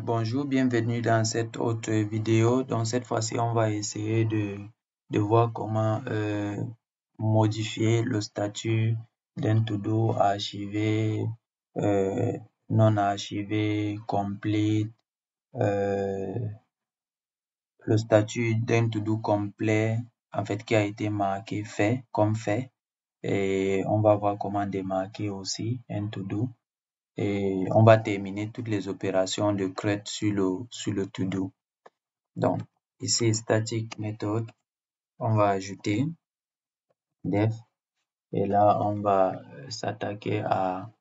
Bonjour, bienvenue dans cette autre vidéo. Donc cette fois-ci, on va essayer de voir comment modifier le statut d'un to-do archivé, non archivé, complete, le statut d'un to-do complet, en fait, qui a été marqué fait, comme fait. Et on va voir comment démarquer aussi un to-do. Et on va terminer toutes les opérations de CRUD sur le to-do. Donc, ici, static method, on va ajouter def et là, on va s'attaquer à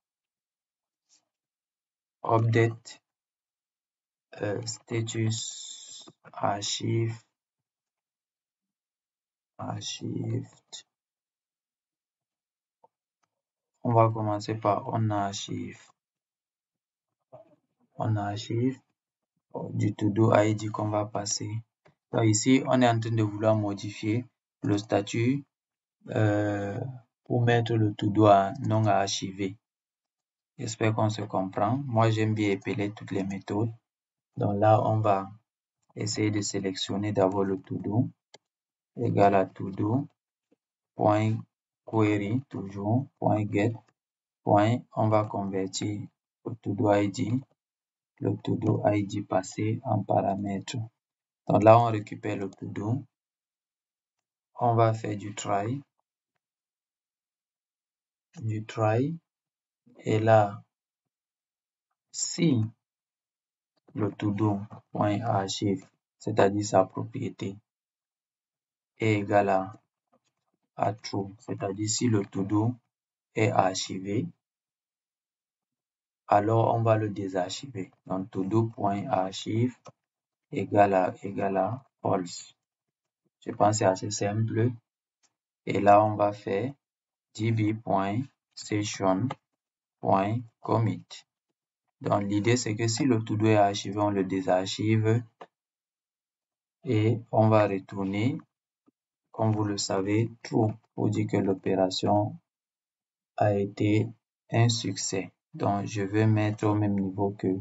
update status archive. On va commencer par on archive du to-do ID qu'on va passer. Donc ici, on est en train de vouloir modifier le statut pour mettre le to-do à non archivé. J'espère qu'on se comprend. Moi, j'aime bien épeler toutes les méthodes. Donc là, on va essayer de sélectionner d'abord le to-do égal à to-do point query toujours point get point. On va convertir le to-do ID passé en paramètre. Donc là, on récupère le to-do. On va faire du try. Et là, si le to-do.archive, c'est-à-dire sa propriété, est égal à true, c'est-à-dire si le to-do est archivé, alors on va le désarchiver. Donc to-do.archive égal à false. Je pense que c'est assez simple. Et là, on va faire db.session.commit. Donc l'idée, c'est que si le to-do est archivé, on le désarchive et on va retourner, comme vous le savez, true pour dire que l'opération a été un succès. Donc je vais mettre au même niveau que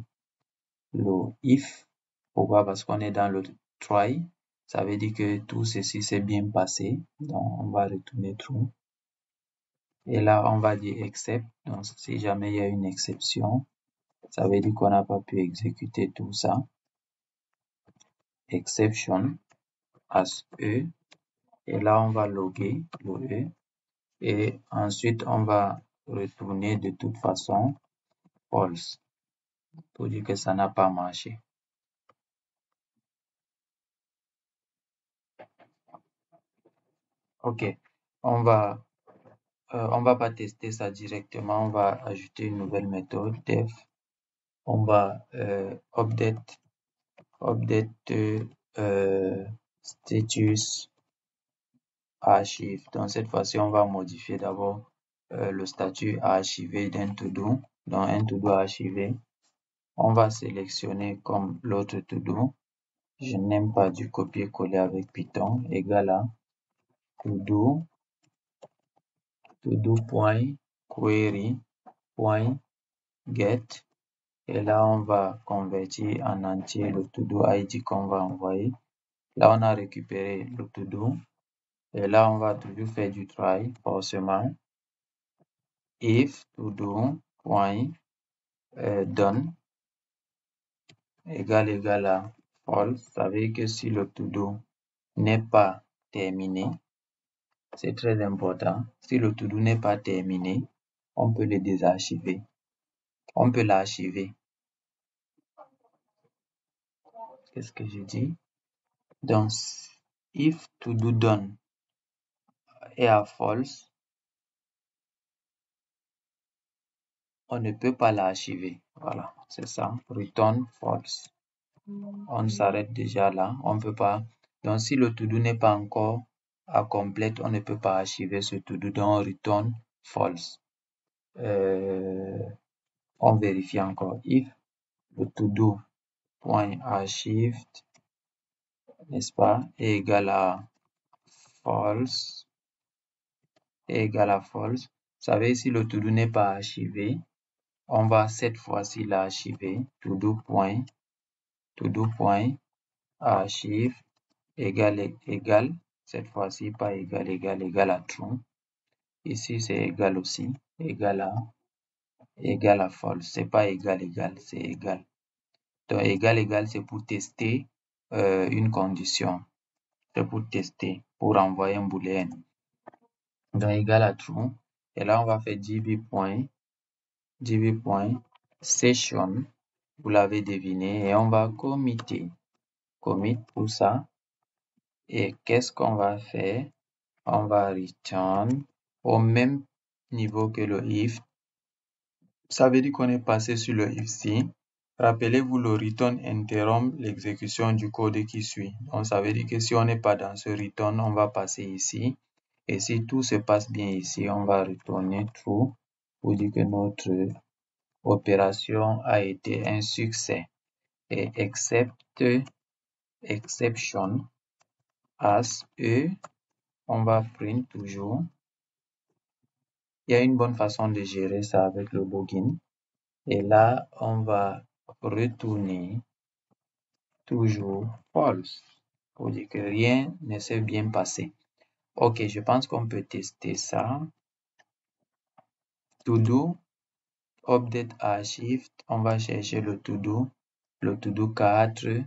le if. Pourquoi? Parce qu'on est dans le try. Ça veut dire que tout ceci s'est bien passé. Donc on va retourner true. Et là, on va dire except. Donc si jamais il y a une exception, ça veut dire qu'on n'a pas pu exécuter tout ça. Exception as E. Et là, on va loguer le E. Et ensuite, on va retourner de toute façon false pour dire que ça n'a pas marché. Ok, on va pas tester ça directement, on va ajouter une nouvelle méthode def. On va update status archive. Donc cette fois-ci, on va modifier d'abord le statut archivé d'un to-do. Dans un to-do archivé, on va sélectionner comme l'autre to-do. Je n'aime pas du copier-coller avec Python, égal à to-do.query.get. Et là, on va convertir en entier le to-do ID qu'on va envoyer. Là, on a récupéré le to-do. Et là, on va toujours faire du try, forcément. If to-do.done égal à false. Ça veut dire que si le to-do n'est pas terminé, c'est très important. Si le to-do n'est pas terminé, on peut le désarchiver. On peut l'archiver. Qu'est-ce que je dis? Donc, if to-do done est à false, on ne peut pas l'archiver. Voilà, c'est ça. Return false. On s'arrête déjà là. On peut pas. Donc, si le to-do n'est pas encore à complète, on ne peut pas archiver ce to-do. Donc, return false. On vérifie encore. If le to-do point archived, n'est-ce pas, est égal à false, ça veut dire si le to-do n'est pas archivé, On va cette fois-ci l'archiver. To-do point archive égale, cette fois-ci pas égal à true. Ici c'est égal aussi, égal à false. C'est pas égal, c'est égal. Donc égal, c'est pour tester une condition. C'est pour tester, pour envoyer un booléen. Donc égal à true. Et là on va faire db.session. Vous l'avez deviné, et on va committer. Commit pour ça. Et qu'est-ce qu'on va faire? On va return au même niveau que le if. Ça veut dire qu'on est passé sur le if si. Rappelez-vous, le return interrompt l'exécution du code qui suit. Donc, ça veut dire que si on n'est pas dans ce return, on va passer ici. Et si tout se passe bien ici, on va retourner true pour dire que notre opération a été un succès. Et exception as on va print toujours. Il y a une bonne façon de gérer ça avec le login. Et là, on va retourner toujours false pour dire que rien ne s'est bien passé. Ok, je pense qu'on peut tester ça. To do, update archive, on va chercher le to do 4.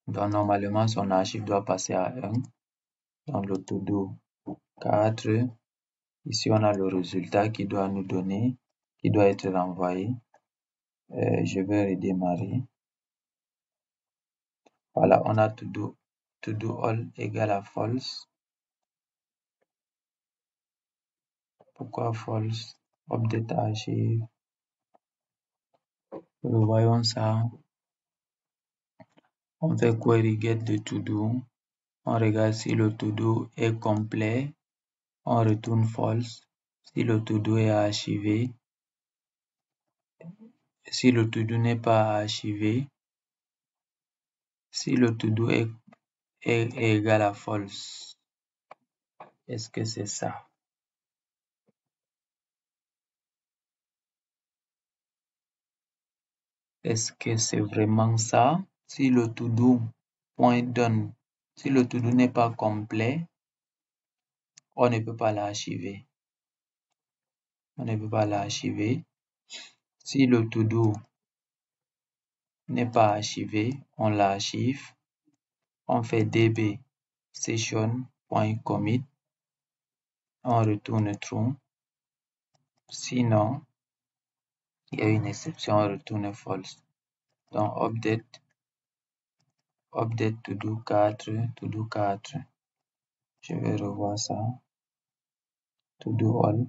Donc normalement, son archive doit passer à 1. Donc le to do 4. Ici, on a le résultat qui doit nous donner, qui doit être renvoyé. Je vais redémarrer. Voilà, on a to do all égale à false. Pourquoi false? Update archive. Revoyons ça. On fait query get de to do. On regarde si le to do est complet. On retourne false. Si le to do est archivé. Si le to do n'est pas archivé. Si le to do est égal à false. Est-ce que c'est ça? Est-ce que c'est vraiment ça? Si le to do point done, si le to do n'est pas complet, on ne peut pas l'archiver. On ne peut pas l'archiver. Si le to do n'est pas archivé, on l'archive. On fait db session.commit. On retourne true. Sinon, il y a une exception, on retourne false. Donc, update to do 4. Je vais revoir ça. To do all.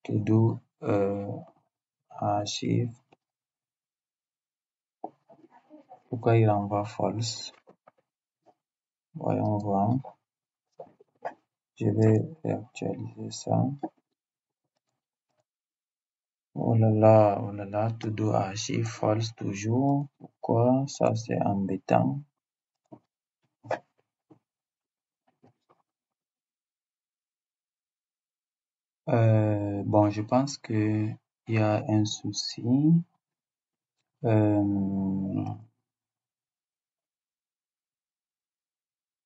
To do archive. Pourquoi il renvoie false? Voyons voir. Je vais réactualiser ça. Oh là là, to do archive false toujours. Pourquoi? Ça c'est embêtant. Bon, je pense que il y a un souci.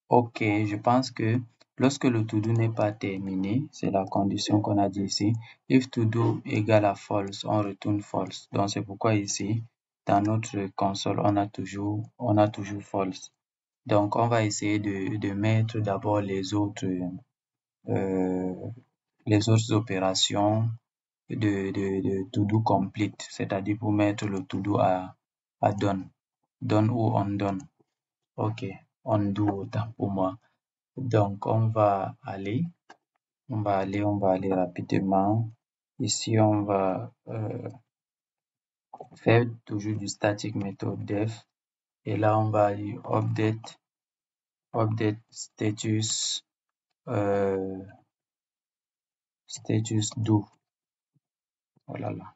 Ok, je pense que lorsque le to-do n'est pas terminé, c'est la condition qu'on a dit ici. If to-do égale à false, on retourne false. Donc c'est pourquoi ici, dans notre console, on a toujours false. Donc on va essayer de mettre d'abord les autres opérations de to-do complete, c'est-à-dire pour mettre le to-do à done ou undone. Ok, undo autant pour moi. Donc on va aller rapidement. Ici on va faire toujours du static method def, et là on va aller update status status do. Voilà là.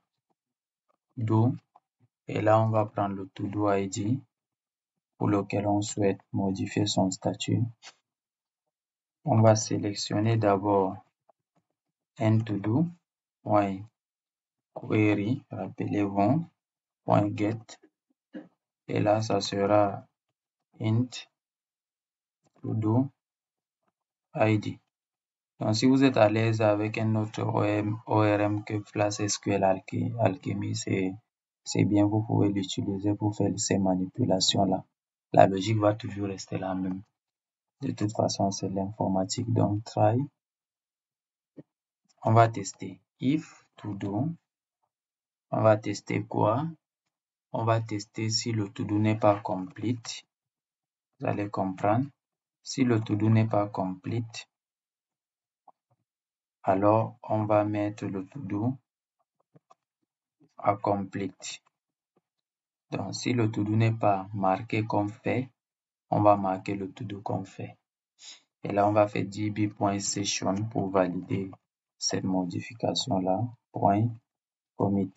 Do. Et là, on va prendre le to-do ID pour lequel on souhaite modifier son statut. On va sélectionner d'abord un to-do. Ouais. query, rappelez-vous, .get, et là, ça sera int to-do id. Donc, si vous êtes à l'aise avec un autre ORM que Flask SQL Alchemy, c'est bien, vous pouvez l'utiliser pour faire ces manipulations-là. La logique va toujours rester la même. De toute façon, c'est l'informatique. Donc, try. On va tester if to-do. On va tester quoi? On va tester si le to-do n'est pas complete. Vous allez comprendre. Si le to-do n'est pas complete, alors on va mettre le to-do à complete. Donc, si le to-do n'est pas marqué comme fait, on va marquer le to-do comme fait. Et là, on va faire db.session pour valider cette modification-là. Commit.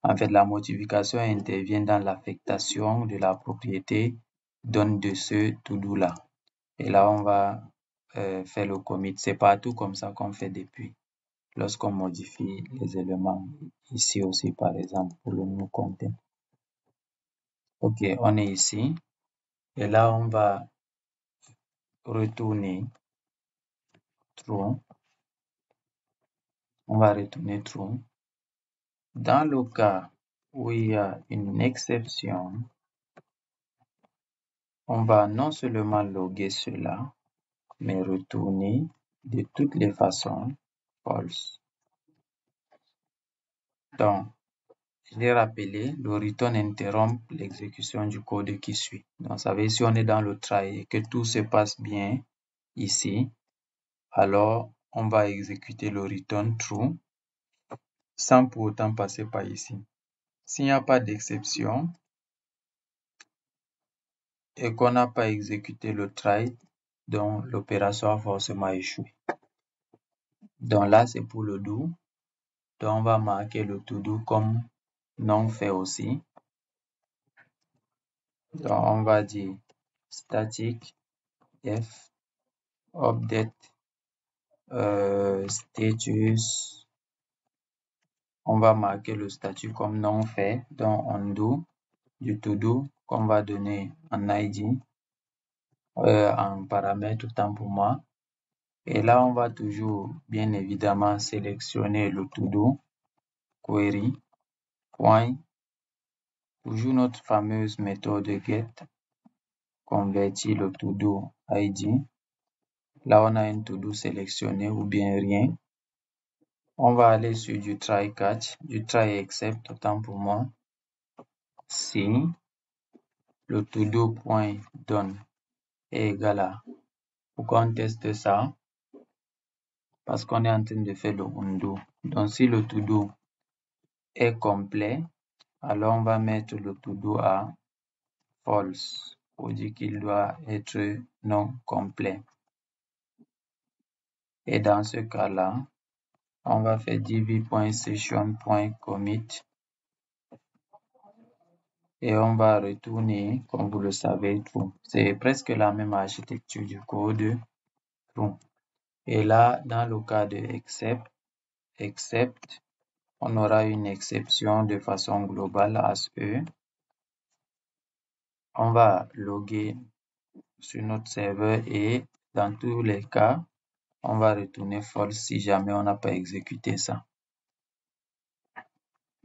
En fait, la modification intervient dans l'affectation de la propriété donne de ce to-do-là. Et là, on va faire le commit. C'est partout comme ça qu'on fait depuis. Lorsqu'on modifie les éléments, ici aussi, par exemple, pour le new content. OK, on est ici. Et là, on va retourner true. On va retourner true. Dans le cas où il y a une exception, on va non seulement loguer cela, mais retourner de toutes les façons false. Donc, je l'ai rappelé, le return interrompt l'exécution du code qui suit. Donc, ça veut dire si on est dans le try et que tout se passe bien ici, alors on va exécuter le return true sans pour autant passer par ici. S'il n'y a pas d'exception et qu'on n'a pas exécuté le try, donc l'opération a forcément échoué. Donc là, c'est pour le do. Donc on va marquer le to do comme non fait aussi. Donc on va dire static f update status. On va marquer le statut comme non fait. Donc on do du to do qu'on va donner en id en paramètre autant pour moi. Et là, on va toujours, bien évidemment, sélectionner le to-do, query, point, toujours notre fameuse méthode get, convertir le to-do ID. Là, on a un to-do sélectionné ou bien rien. On va aller sur du try catch, du try except, autant pour moi. Si le to-do point done est égal à, pourquoi on teste ça? Parce qu'on est en train de faire le undo. Donc, si le to-do est complet, alors on va mettre le to-do à false pour dire qu'il doit être non complet. Et dans ce cas-là, on va faire db.session.commit et on va retourner, comme vous le savez, true. C'est presque la même architecture du code true. Et là, dans le cas de except, on aura une exception de façon globale à ce. On va loguer sur notre serveur et dans tous les cas, on va retourner false si jamais on n'a pas exécuté ça.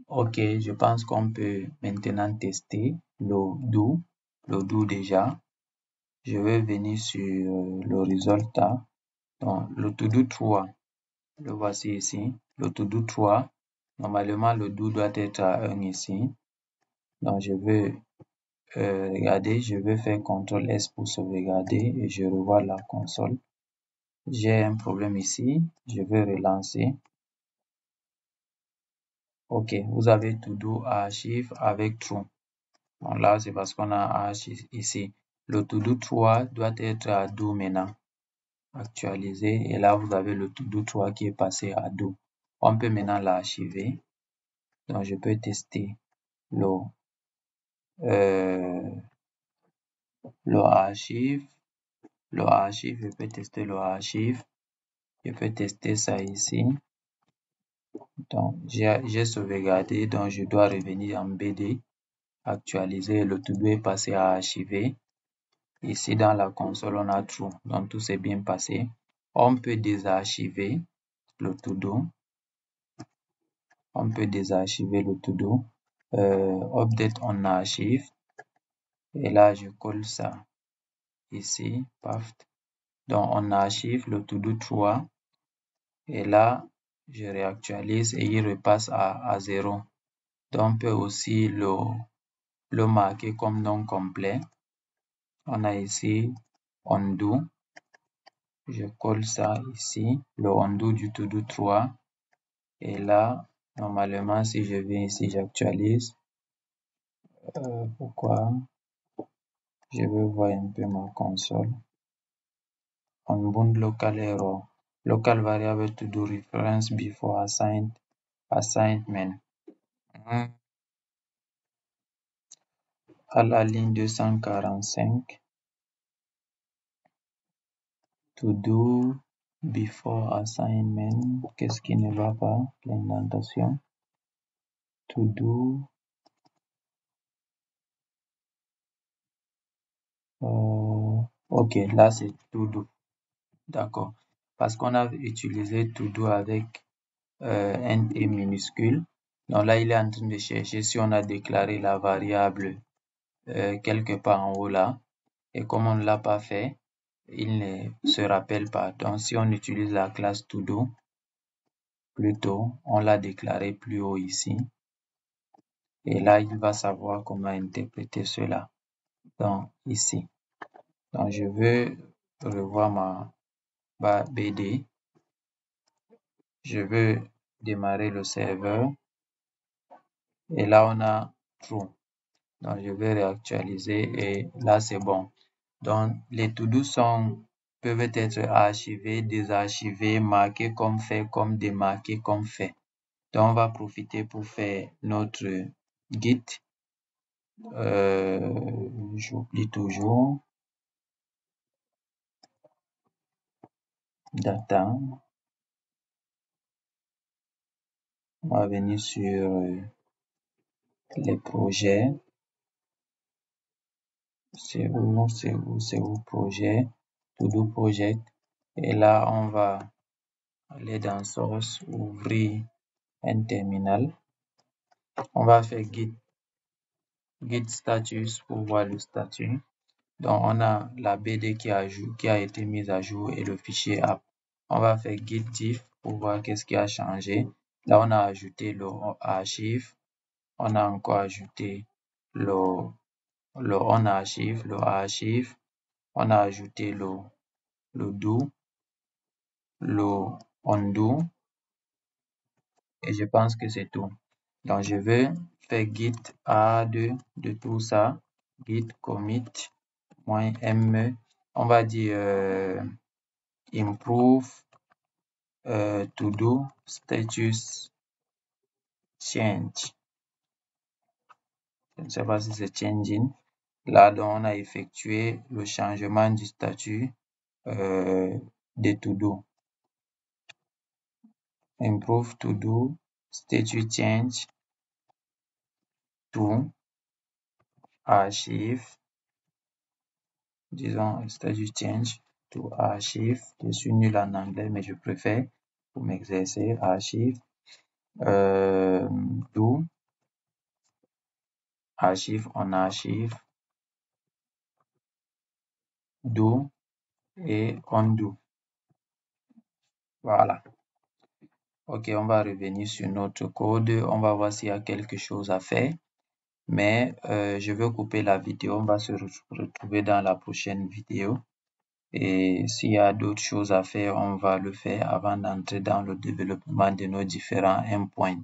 Ok, je pense qu'on peut maintenant tester le do déjà. Je vais venir sur le résultat. Donc, le to-do 3, le voici ici. Le to-do 3, normalement le do doit être à 1 ici. Donc, je vais regarder, je vais faire CTRL S pour sauvegarder et je revois la console. J'ai un problème ici, je vais relancer. Ok, vous avez to-do archive avec true. Bon, là, c'est parce qu'on a archive ici. Le to-do 3 doit être à do maintenant. Actualisé. Et là, vous avez le to-do 3 qui est passé à do. On peut maintenant l'archiver. Donc, je peux tester le archive. Le archive, je peux tester le archive. Je peux tester ça ici. Donc, j'ai sauvegardé, donc je dois revenir en BD, actualiser, le to-do est passé à archiver. Ici, dans la console, on a true, donc tout s'est bien passé. On peut désarchiver le to-do. On peut désarchiver le to-do. Update on archive. Et là, je colle ça ici, paf. Donc, on archive le to-do 3. Et là, je réactualise et il repasse à 0. Donc, on peut aussi le marquer comme non complet. On a ici undo. Je colle ça ici, le undo du to-do 3. Et là, normalement, si je viens ici, j'actualise. Pourquoi? Je veux voir un peu ma console. Unbound local error. Local variable to do reference before assignment. À la ligne 245. To do before assignment. Qu'est-ce qui ne va pas? L'indentation. To do. Ok, là c'est to do. D'accord. Parce qu'on a utilisé to do avec un T minuscule. Donc là, il est en train de chercher si on a déclaré la variable quelque part en haut là. Et comme on ne l'a pas fait, il ne se rappelle pas. Donc si on utilise la classe todo, plutôt, on l'a déclaré plus haut ici. Et là, il va savoir comment interpréter cela. Donc ici. Donc je veux revoir ma BD. Je veux démarrer le serveur. Et là, on a true. Donc, je vais réactualiser et là, c'est bon. Donc, les to-do peuvent être archivés, désarchivés, marqués comme fait, comme démarqués comme fait. Donc, on va profiter pour faire notre git. J'oublie toujours. Data. On va venir sur les projets. C'est où projet? To-do project. Et là, on va aller dans source, ouvrir un terminal. On va faire git status pour voir le statut. Donc, on a la BD qui a été mise à jour et le fichier app. On va faire git diff pour voir qu'est-ce qui a changé. Là, on a ajouté le archive. On a encore ajouté le on archive, le archive. On a ajouté le do, le undo. Et je pense que c'est tout. Donc, je vais faire git add de tout ça. Git commit -m. On va dire improve to do status change. Je ne sais pas si c'est changing. Là, donc, on a effectué le changement du statut de to do. Improve to do statut change to archive. Disons statut change to archive. Je suis nul en anglais, mais je préfère pour m'exercer archive. Do archive, on archive, do et undo. Voilà. Ok, on va revenir sur notre code. On va voir s'il y a quelque chose à faire. Mais je vais couper la vidéo. On va se retrouver dans la prochaine vidéo. Et s'il y a d'autres choses à faire, on va le faire avant d'entrer dans le développement de nos différents endpoints.